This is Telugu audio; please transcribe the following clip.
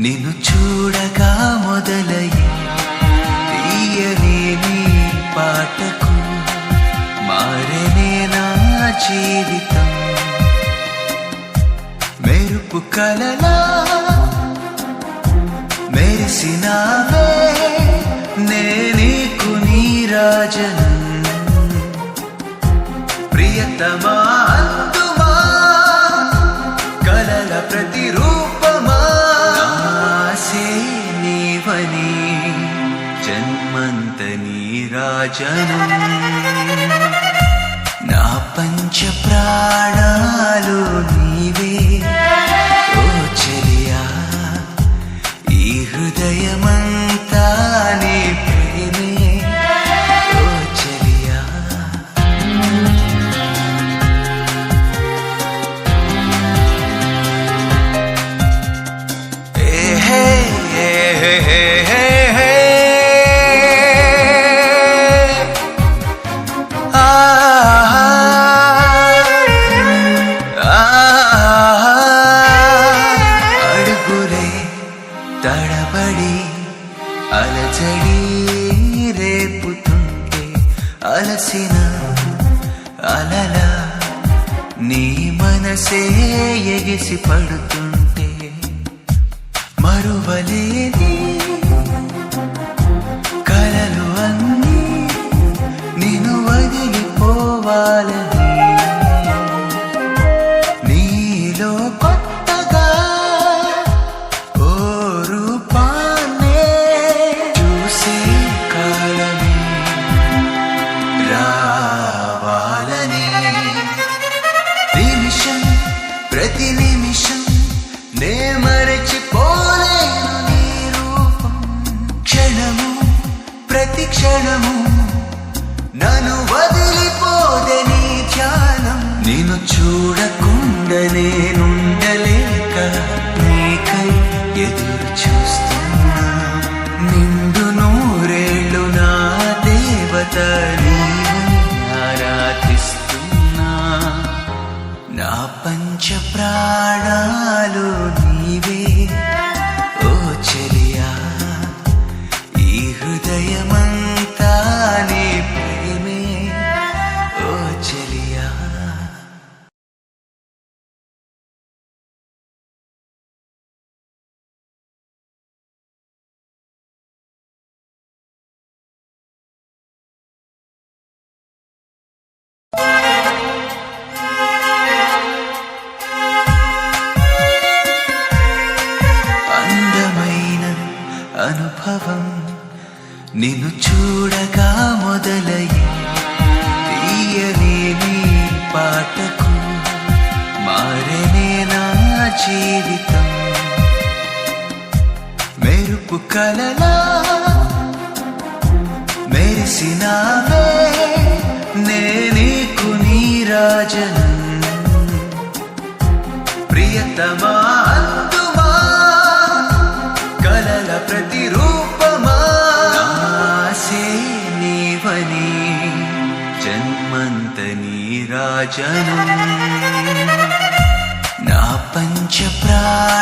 నిన్ను చూడగా మొదలయ్యి తీయని నీ పాటకు మారనే నా జీవితం. మెరుపు కలలా మెరిసినావే నే నీకు నీరాజనం. ప్రియతమా అందుమా కలల ప్రతిరూపమా ఆసే నీవని జన్మంత నీరాజనం. నా పంచ ప్రాణాలు నీవే ఓ చెలియా, ఈ హృదయమంతా నీ ప్రేమే ఓ చెలియా. తడబడి అలజడి రేపుతుంటే అలసిన అలల నీ మనసే ఎగిసి పడుతుంటే మరువలేని కలలు అన్నీ నిన్ను వదిలిపోవాలని నీలో కొత్తగా ఓ రూపాన్నే చూసే కాలమే రావాలని. నిమిషం ప్రతి నిమిషం నే మరచిపోలేను నీ రూపం. క్షణము ప్రతి క్షణము నన్ను వదిలిపోదే నీ ధ్యానం. నిన్ను చూడకుండా నేనుండలేక నీకై ఎదురు చూస్తున్నా. నిండు నూరేళ్ళు నా దేవత నీవై ఆరాధిస్తున్నా. నా పంచ ప్రాణాలు నీవే ఓ చెలియా, ఈ హృదయమంతా నీ ప్రేమే ఓ చెలియా. అందమైన అనుభవం నిన్ను చూడగా మొదలయ్యి తీయని నీ పాటకు మారనే నా జీవితం. మెరుపు కలలా మెరిసినావే నే నీకు నీరాజనం. ప్రియతమా అందుమా కలల ప్రతిరూపమా ఆసే నీవని జన్మంత నీరాజనం. నా పంచ ప్రాణ